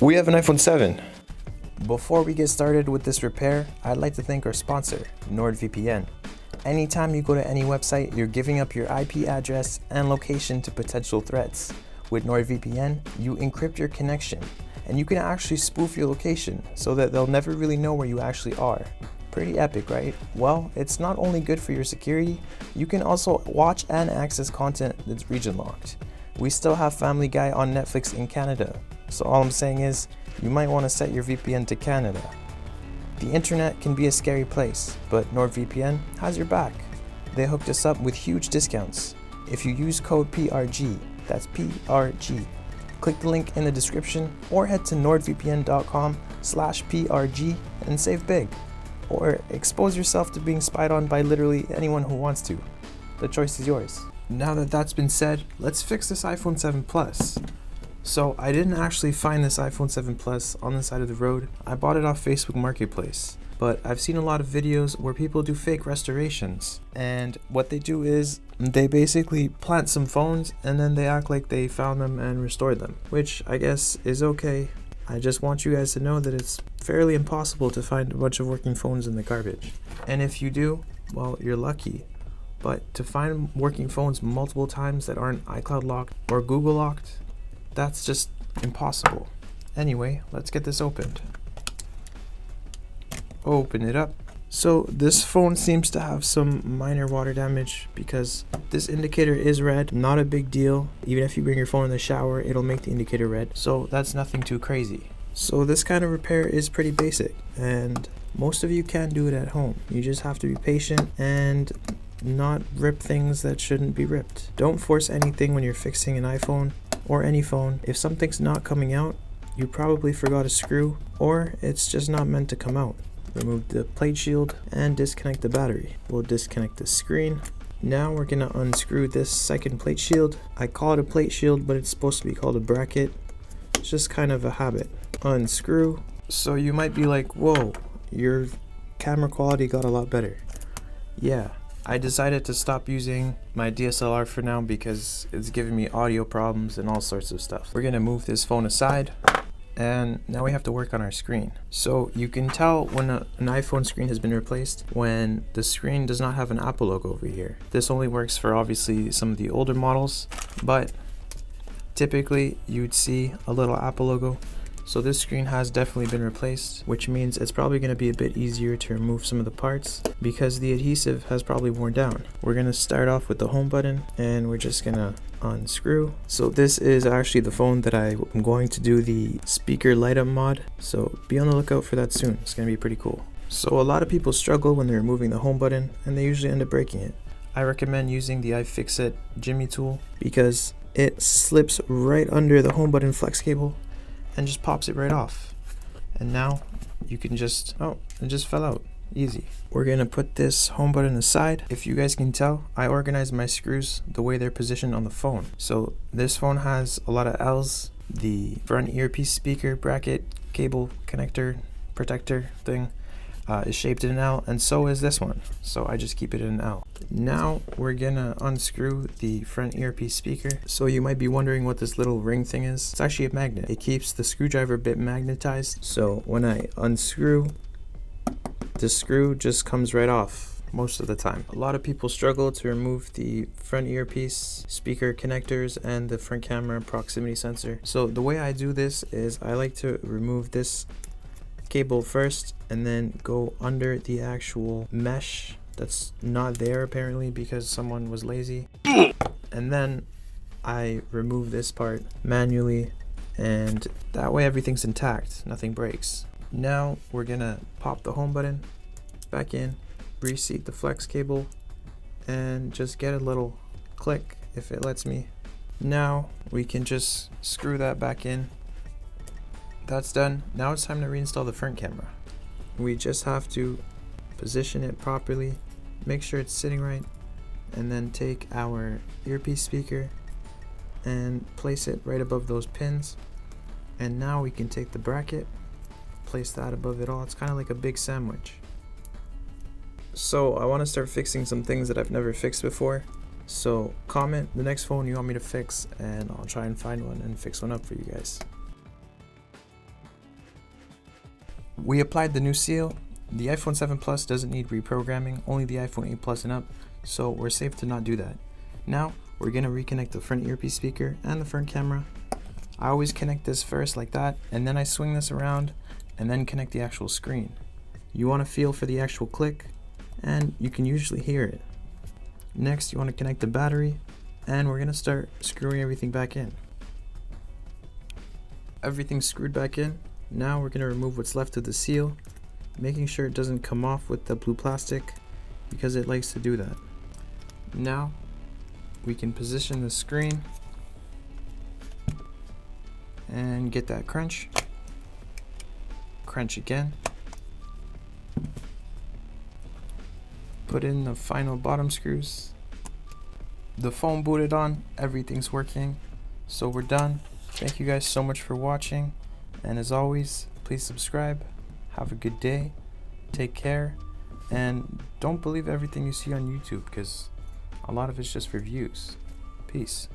We have an iPhone 7. Before we get started with this repair, I'd like to thank our sponsor, NordVPN. Anytime you go to any website, you're giving up your IP address and location to potential threats. With NordVPN, you encrypt your connection, and you can actually spoof your location so that they'll never really know where you actually are. Pretty epic, right? Well, it's not only good for your security, you can also watch and access content that's region locked. We still have Family Guy on Netflix in Canada, so all I'm saying is, you might want to set your VPN to Canada. The internet can be a scary place, but NordVPN has your back. They hooked us up with huge discounts. If you use code PRG, that's PRG, click the link in the description or head to nordvpn.com/PRG and save big. Or expose yourself to being spied on by literally anyone who wants to. The choice is yours. Now that that's been said, let's fix this iPhone 7 Plus. So I didn't actually find this iPhone 7 Plus on the side of the road. I bought it off Facebook Marketplace. But I've seen a lot of videos where people do fake restorations. And what they do is they basically plant some phones and then they act like they found them and restored them, which I guess is okay. I just want you guys to know that it's fairly impossible to find a bunch of working phones in the garbage. And if you do, well, you're lucky. But to find working phones multiple times that aren't iCloud locked or Google locked, that's just impossible. Anyway, let's get this opened. Open it up. So this phone seems to have some minor water damage because this indicator is red. Not a big deal. Even if you bring your phone in the shower, it'll make the indicator red. So that's nothing too crazy. So this kind of repair is pretty basic and most of you can do it at home. You just have to be patient and not rip things that shouldn't be ripped. Don't force anything when you're fixing an iPhone or any phone. If something's not coming out, you probably forgot a screw or it's just not meant to come out. Remove the plate shield and disconnect the battery. We'll disconnect the screen. Now we're gonna unscrew this second plate shield. I call it a plate shield, but it's supposed to be called a bracket. It's just kind of a habit. Unscrew. So you might be like, whoa, your camera quality got a lot better. Yeah, I decided to stop using my DSLR for now because it's giving me audio problems and all sorts of stuff. We're gonna move this phone aside. And now we have to work on our screen. So you can tell when an iPhone screen has been replaced when the screen does not have an Apple logo over here. This only works for obviously some of the older models, but typically you'd see a little Apple logo. So this screen has definitely been replaced, which means it's probably going to be a bit easier to remove some of the parts because the adhesive has probably worn down. We're going to start off with the home button and we're just going to unscrew. So this is actually the phone that I'm going to do the speaker light up mod. So be on the lookout for that soon. It's going to be pretty cool. So a lot of people struggle when they're removing the home button and they usually end up breaking it. I recommend using the iFixit Jimmy tool because it slips right under the home button flex cable and just pops it right off. And now you can just, oh, it just fell out. Easy. We're gonna put this home button aside. If you guys can tell, I organized my screws the way they're positioned on the phone. So this phone has a lot of L's. The front earpiece speaker bracket cable connector protector thing is shaped in an L, and so is this one. So I just keep it in an L. Now we're gonna unscrew the front earpiece speaker. So you might be wondering what this little ring thing is. It's actually a magnet. It keeps the screwdriver bit magnetized. So when I unscrew, the screw just comes right off most of the time. A lot of people struggle to remove the front earpiece speaker connectors and the front camera proximity sensor. So the way I do this is I like to remove this cable first and then go under the actual mesh that's not there apparently because someone was lazy, and then I remove this part manually and that way everything's intact, nothing breaks. Now we're gonna pop the home button back in, reseat the flex cable and just get a little click if it lets me. Now we can just screw that back in. That's done. Now it's time to reinstall the front camera. We just have to position it properly, make sure it's sitting right, and then take our earpiece speaker and place it right above those pins. And now we can take the bracket, place that above it all. It's kind of like a big sandwich. So I want to start fixing some things that I've never fixed before. So comment the next phone you want me to fix and I'll try and find one and fix one up for you guys. We applied the new seal. The iPhone 7 Plus doesn't need reprogramming, only the iPhone 8 Plus and up, so we're safe to not do that. Now, we're going to reconnect the front earpiece speaker and the front camera. I always connect this first like that, and then I swing this around and then connect the actual screen. You want to feel for the actual click, and you can usually hear it. Next, you want to connect the battery, and we're going to start screwing everything back in. Everything's screwed back in. Now we're going to remove what's left of the seal, making sure it doesn't come off with the blue plastic because it likes to do that. Now we can position the screen and get that crunch. Crunch again. Put in the final bottom screws. The phone booted on, everything's working, so we're done. Thank you guys so much for watching, and as always, please subscribe. Have a good day, take care, and don't believe everything you see on YouTube because a lot of it's just for views. Peace.